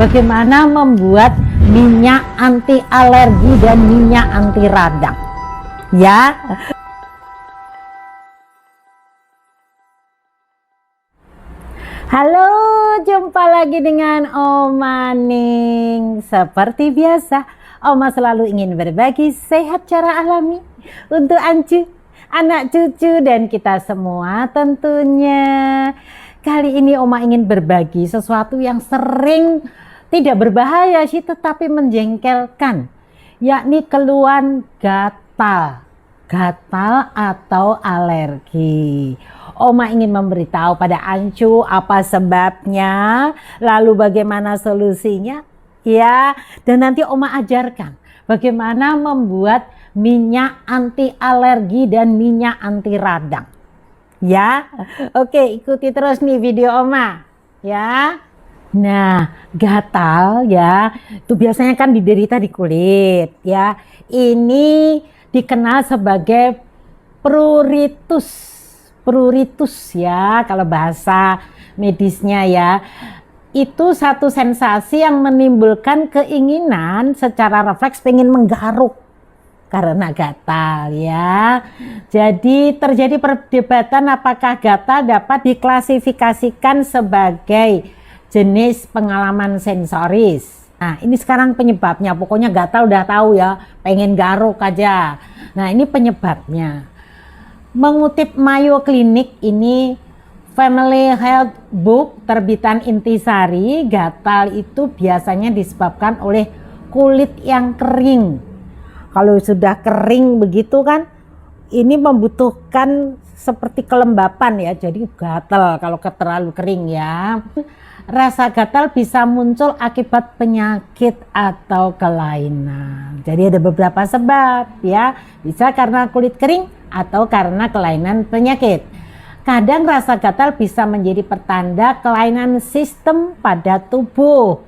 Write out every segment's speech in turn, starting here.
bagaimana membuat minyak anti alergi dan minyak anti radang ya. Halo, jumpa lagi dengan Oma Ning. Seperti biasa, Oma selalu ingin berbagi sehat cara alami untuk Ancu, anak cucu, dan kita semua tentunya. Kali ini Oma ingin berbagi sesuatu yang sering tidak berbahaya sih, tetapi menjengkelkan, yakni keluhan gatal atau alergi. Oma ingin memberitahu pada Ancu apa sebabnya, lalu bagaimana solusinya ya, dan nanti Oma ajarkan bagaimana membuat minyak anti alergi dan minyak anti radang ya. Oke, ikuti terus nih video Oma ya. Nah, gatal ya, itu biasanya kan diderita di kulit ya. Ini dikenal sebagai pruritus ya kalau bahasa medisnya ya. Itu satu sensasi yang menimbulkan keinginan secara refleks pengen menggaruk karena gatal ya. Jadi terjadi perdebatan apakah gatal dapat diklasifikasikan sebagai jenis pengalaman sensoris. Nah, ini sekarang penyebabnya, pokoknya gatal udah tahu ya, pengen garuk aja. Nah, ini penyebabnya. Mengutip Mayo Clinic, ini Family Health Book terbitan Intisari, gatal itu biasanya disebabkan oleh kulit yang kering. Kalau sudah kering begitu kan, ini membutuhkan seperti kelembapan ya, jadi gatal kalau terlalu kering ya. Rasa gatal bisa muncul akibat penyakit atau kelainan. Jadi ada beberapa sebab ya, bisa karena kulit kering atau karena kelainan penyakit. Kadang rasa gatal bisa menjadi pertanda kelainan sistem pada tubuh.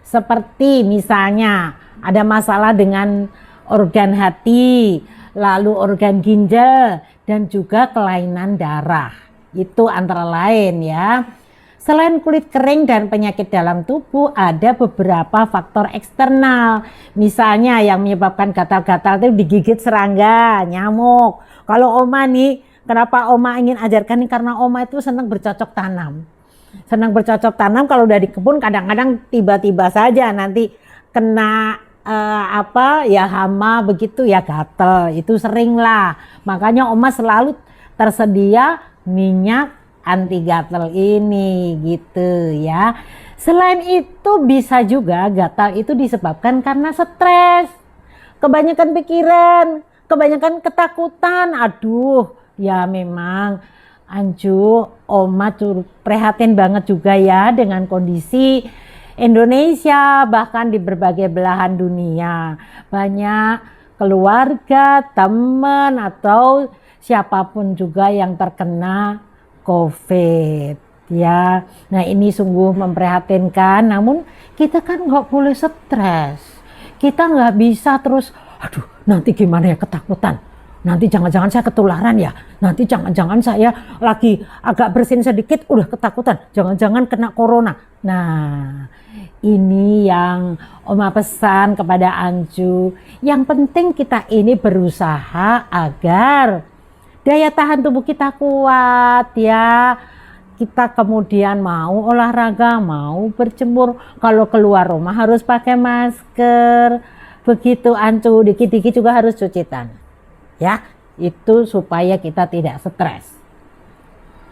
Seperti misalnya ada masalah dengan organ hati, lalu organ ginjal, dan juga kelainan darah. Itu antara lain ya. Selain kulit kering dan penyakit dalam tubuh, ada beberapa faktor eksternal. Misalnya yang menyebabkan gatal-gatal itu digigit serangga, nyamuk. Kalau Oma nih, kenapa Oma ingin ajarkan nih? Karena Oma itu senang bercocok tanam. Senang bercocok tanam, kalau udah di kebun kadang-kadang tiba-tiba saja nanti kena hama begitu ya, gatal. Itu sering lah. Makanya Oma selalu tersedia minyak anti gatal ini gitu ya. Selain itu bisa juga gatal itu disebabkan karena stres, kebanyakan pikiran, kebanyakan ketakutan. Aduh ya, memang Anju, Oma prihatin banget juga ya dengan kondisi Indonesia, bahkan di berbagai belahan dunia. Banyak keluarga, teman, atau siapapun juga yang terkena COVID ya. Nah, ini sungguh memprihatinkan. Namun kita kan nggak boleh stres. Kita nggak bisa terus, aduh nanti gimana ya, ketakutan. Nanti jangan-jangan saya ketularan ya. Nanti jangan-jangan saya lagi agak bersin sedikit udah ketakutan. Jangan-jangan kena corona. Nah, ini yang Oma pesan kepada Anju. Yang penting kita ini berusaha agar daya tahan tubuh kita kuat ya. Kita kemudian mau olahraga, mau berjemur. Kalau keluar rumah harus pakai masker. Begitu Ancu, dikit-dikit juga harus cuci tangan. Ya, itu supaya kita tidak stres.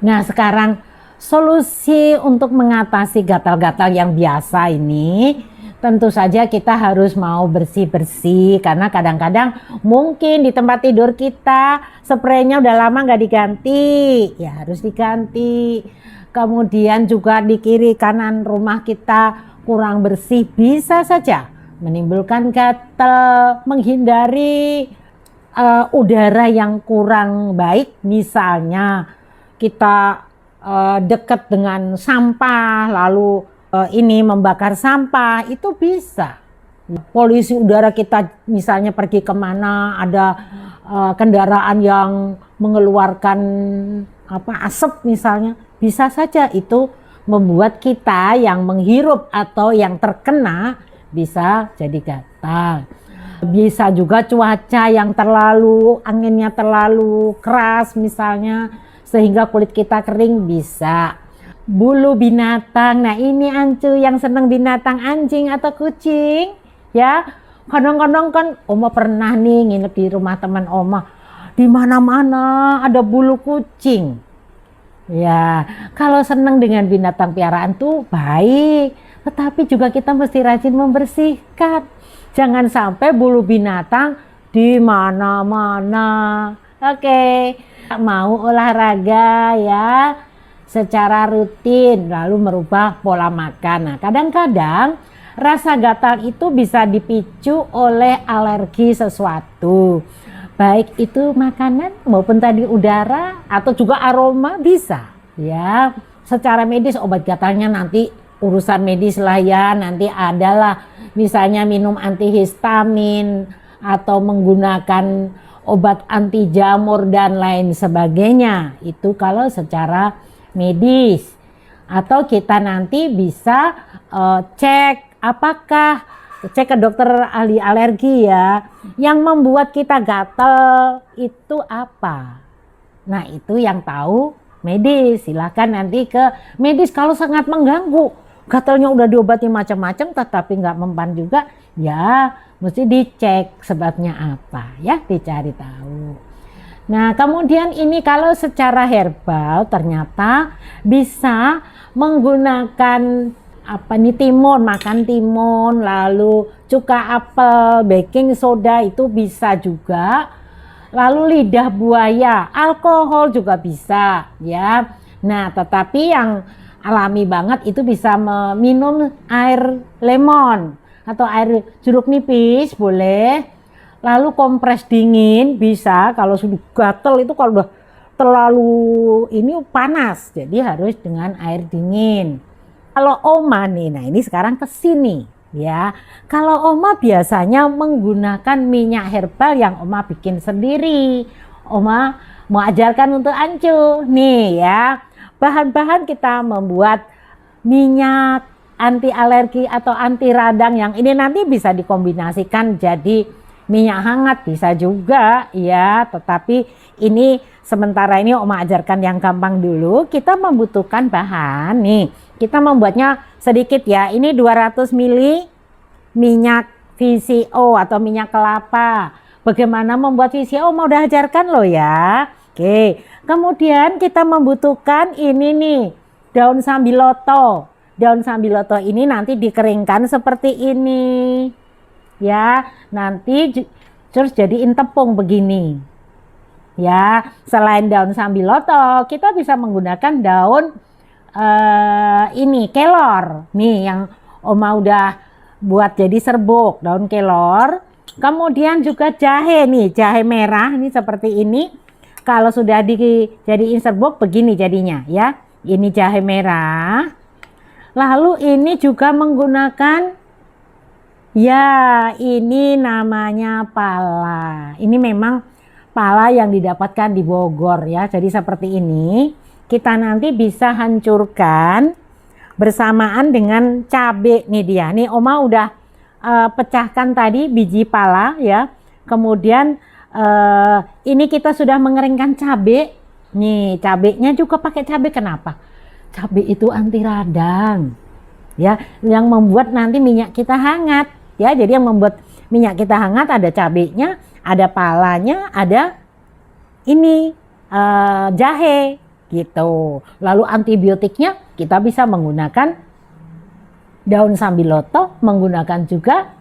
Nah, sekarang solusi untuk mengatasi gatal-gatal yang biasa ini, tentu saja kita harus mau bersih-bersih, karena kadang-kadang mungkin di tempat tidur kita spraynya udah lama nggak diganti, ya harus diganti. Kemudian juga di kiri kanan rumah kita kurang bersih, bisa saja menimbulkan gatal. Menghindari udara yang kurang baik, misalnya kita dekat dengan sampah lalu ini membakar sampah, itu bisa. Polusi udara kita misalnya pergi kemana ada kendaraan yang mengeluarkan asap misalnya, bisa saja itu membuat kita yang menghirup atau yang terkena bisa jadi gatal. Bisa juga cuaca yang anginnya terlalu keras misalnya, sehingga kulit kita kering bisa. Bulu binatang, nah ini Ancu yang seneng binatang anjing atau kucing ya. Kadang-kadang kan Oma pernah nih nginep di rumah teman Oma, di mana-mana ada bulu kucing. Ya, kalau seneng dengan binatang piaraan tuh baik, tetapi juga kita mesti rajin membersihkan. Jangan sampai bulu binatang di mana-mana. Oke, mau olahraga ya secara rutin, lalu merubah pola makan. Nah, kadang-kadang rasa gatal itu bisa dipicu oleh alergi sesuatu. Baik itu makanan maupun tadi udara atau juga aroma bisa ya. Secara medis obat gatalnya nanti urusan medis lah ya, nanti adalah misalnya minum antihistamin atau menggunakan obat anti jamur dan lain sebagainya. Itu kalau secara medis. Atau kita nanti bisa cek ke dokter ahli alergi ya, yang membuat kita gatal itu apa. Nah itu yang tahu medis, silakan nanti ke medis. Kalau sangat mengganggu, gatalnya udah diobati macam-macam tetapi nggak mempan juga, ya mesti dicek sebabnya apa ya, dicari tahu. Nah kemudian ini kalau secara herbal ternyata bisa menggunakan timun, makan timun, lalu cuka apel, baking soda itu bisa juga. Lalu lidah buaya, alkohol juga bisa ya. Nah tetapi yang alami banget itu bisa minum air lemon atau air jeruk nipis boleh. Lalu kompres dingin bisa, kalau sudah gatel itu kalau udah terlalu ini panas, jadi harus dengan air dingin. Kalau Oma nih, nah ini sekarang ke sini ya. Kalau Oma biasanya menggunakan minyak herbal yang Oma bikin sendiri. Oma mau ajarkan untuk Ancu nih ya. Bahan-bahan kita membuat minyak anti alergi atau anti radang yang ini nanti bisa dikombinasikan jadi minyak hangat bisa juga ya. Tetapi ini sementara ini Oma ajarkan yang gampang dulu. Kita membutuhkan bahan nih. Kita membuatnya sedikit ya. Ini 200 ml minyak VCO atau minyak kelapa. Bagaimana membuat VCO mau udah ajarkan loh ya. Oke. Kemudian kita membutuhkan ini nih, daun sambiloto. Daun sambiloto ini nanti dikeringkan seperti ini. Ya, nanti terus jadiin tepung begini. Ya, selain daun sambiloto, kita bisa menggunakan daun ini kelor nih yang Oma udah buat jadi serbuk, daun kelor. Kemudian juga jahe nih, jahe merah nih seperti ini. Kalau sudah dijadiin serbuk begini jadinya ya. Ini jahe merah. Lalu ini juga menggunakan ya, ini namanya pala. Ini memang pala yang didapatkan di Bogor ya. Jadi seperti ini. Kita nanti bisa hancurkan bersamaan dengan cabai nih dia. Nih Oma udah pecahkan tadi biji pala ya. Kemudian ini kita sudah mengeringkan cabai. Nih cabainya juga pakai cabai, kenapa? Cabai itu anti radang. Ya, yang membuat nanti minyak kita hangat. Ya, jadi yang membuat minyak kita hangat ada cabainya, ada palanya, ada ini jahe. Gitu. Lalu antibiotiknya kita bisa menggunakan daun sambiloto, menggunakan juga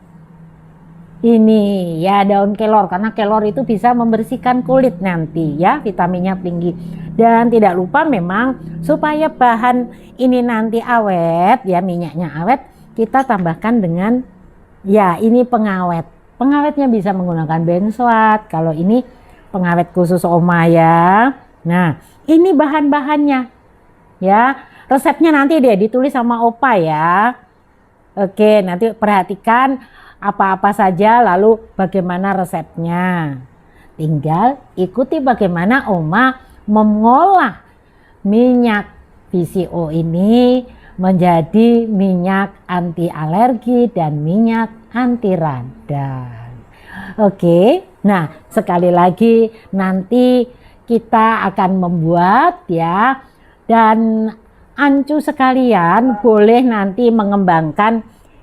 ini ya daun kelor, karena kelor itu bisa membersihkan kulit nanti ya, vitaminnya tinggi. Dan tidak lupa memang supaya bahan ini nanti awet ya, minyaknya awet, kita tambahkan dengan ya ini pengawet. Pengawetnya bisa menggunakan benzoat, kalau ini pengawet khusus Oma ya. Nah ini bahan-bahannya ya, resepnya nanti deh ditulis sama Opa ya. Oke, nanti perhatikan apa-apa saja lalu bagaimana resepnya. Tinggal ikuti bagaimana Oma mengolah minyak VCO ini menjadi minyak anti alergi dan minyak anti radang. Oke, nah sekali lagi nanti kita akan membuat ya, dan ancu sekalian boleh nanti mengembangkan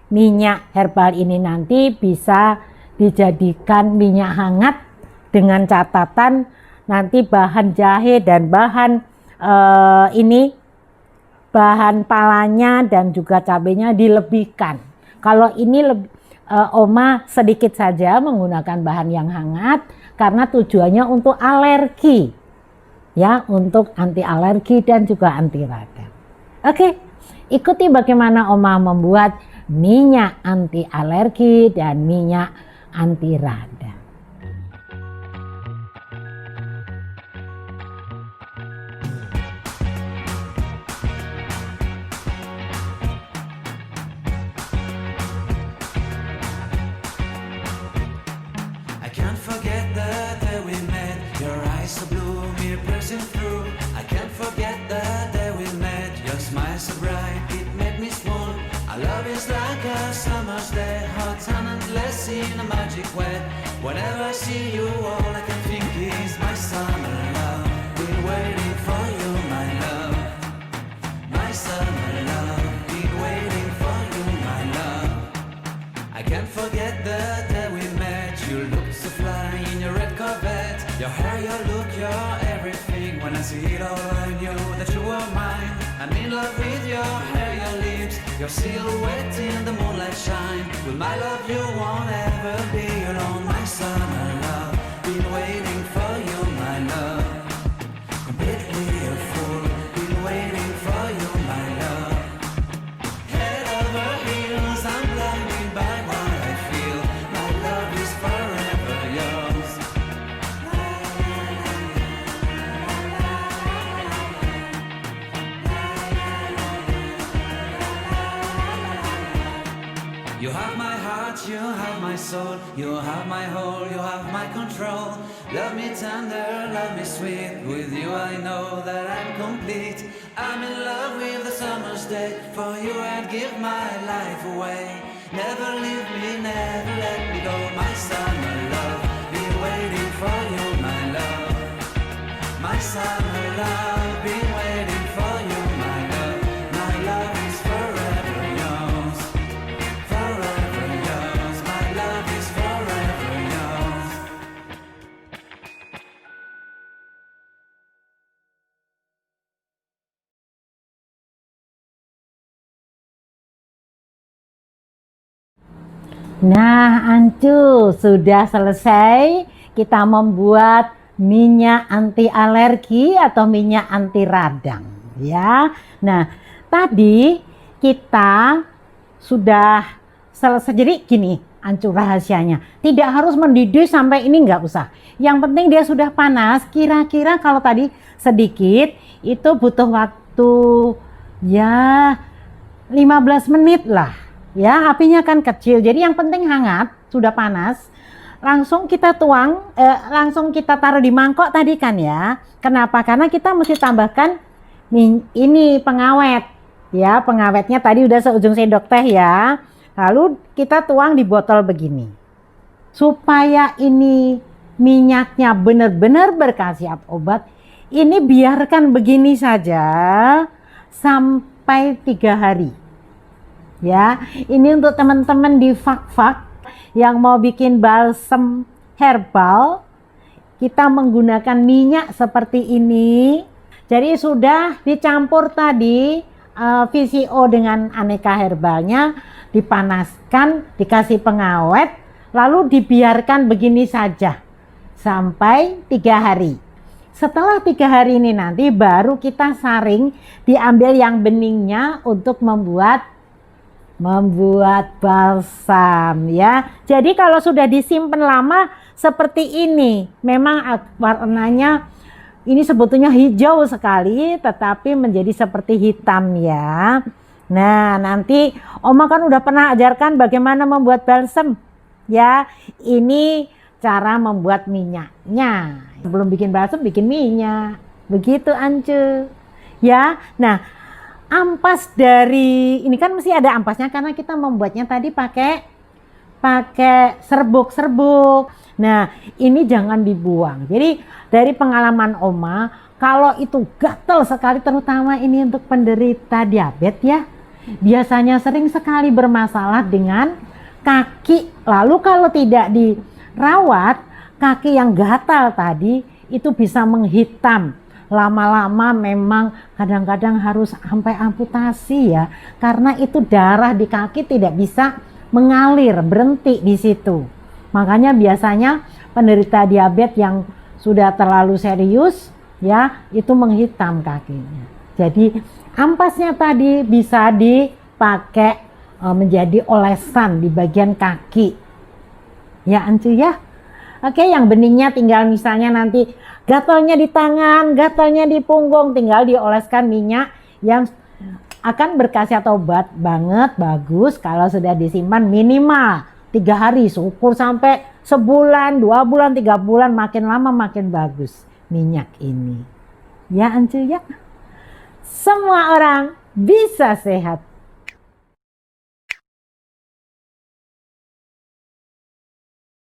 minyak herbal ini, nanti bisa dijadikan minyak hangat dengan catatan nanti bahan jahe dan bahan bahan palanya dan juga cabenya dilebihkan. Kalau ini Oma sedikit saja menggunakan bahan yang hangat karena tujuannya untuk alergi, ya, untuk anti alergi dan juga anti radang. Oke, ikuti bagaimana Oma membuat minyak anti alergi dan minyak anti radang. I can't forget the day we met. Your eyes so blue, me piercing through. I can't forget the day we met. Your smile so bright, it made me swoon. Our love is like a summer's day, hot and endless in a magic way. Whenever I see you, all I can think is my summer love. Been waiting for you, my love. My summer love. Been waiting for you, my love. I can't forget the day we met. You look so fly in your red Corvette. Your hair, your look, your everything. When I see it all, I knew that you were mine. I'm in love with your hair, your lips, your silhouette in the moonlight shine. With my love, you won't ever be alone. My summer love, been waiting for you, my love. Completely a fool, been waiting for you, my love. Head over heels, I'm blinded by what I feel. My love is forever yours. You have my heart, you have my soul, you have my whole, you have my control. Love me tender, love me sweet. With you I know that I'm complete. I'm in love with the summer's day. For you I'd give my life away. Never leave me, never let me go. My summer love, been waiting for you, my love. My summer love, been waiting for you, my love. My love is forever yours. Forever yours, my love is forever yours. Nah, Ancu, sudah selesai kita membuat minyak anti alergi atau minyak anti radang, ya. Nah, tadi kita sudah selesai. Jadi gini, Ancu, rahasianya tidak harus mendidih sampai ini, nggak usah. Yang penting dia sudah panas. Kira-kira kalau tadi sedikit itu butuh waktu ya 15 menit lah. Ya, apinya kan kecil. Jadi yang penting hangat, sudah panas. Langsung kita tuang, langsung kita taruh di mangkok tadi kan ya. Kenapa? Karena kita mesti tambahkan ini pengawet. Ya, pengawetnya tadi udah seujung sendok teh ya. Lalu kita tuang di botol begini. Supaya ini minyaknya benar-benar berkhasiat obat, ini biarkan begini saja sampai 3 hari. Ya, ini untuk teman-teman di Fak-Fak yang mau bikin balsem herbal, kita menggunakan minyak seperti ini. Jadi sudah dicampur tadi VCO dengan aneka herbalnya, dipanaskan, dikasih pengawet, lalu dibiarkan begini saja sampai 3 hari. Setelah 3 hari ini nanti baru kita saring, diambil yang beningnya untuk membuat balsam ya. Jadi kalau sudah disimpan lama seperti ini, memang warnanya ini sebetulnya hijau sekali tetapi menjadi seperti hitam ya. Nah, nanti Oma kan udah pernah ajarkan bagaimana membuat balsam ya. Ini cara membuat minyaknya. Sebelum bikin balsam bikin minyak. Begitu Ancu. Ya. Nah, ampas dari ini kan mesti ada ampasnya karena kita membuatnya tadi pakai serbuk-serbuk. Nah, ini jangan dibuang. Jadi dari pengalaman Oma, kalau itu gatel sekali, terutama ini untuk penderita diabetes ya, biasanya sering sekali bermasalah dengan kaki. Lalu kalau tidak dirawat, kaki yang gatal tadi itu bisa menghitam. Lama-lama memang kadang-kadang harus sampai amputasi ya, karena itu darah di kaki tidak bisa mengalir, berhenti di situ. Makanya biasanya penderita diabetes yang sudah terlalu serius ya, itu menghitam kakinya. Jadi ampasnya tadi bisa dipakai menjadi olesan di bagian kaki. Ya Ancu ya. Oke, yang beningnya tinggal misalnya nanti gatalnya di tangan, gatalnya di punggung, tinggal dioleskan minyak yang akan berkhasiat obat banget, bagus kalau sudah disimpan minimal 3 hari, syukur sampai sebulan, 2 bulan, 3 bulan, makin lama makin bagus minyak ini. Ya Ancu ya. Semua orang bisa sehat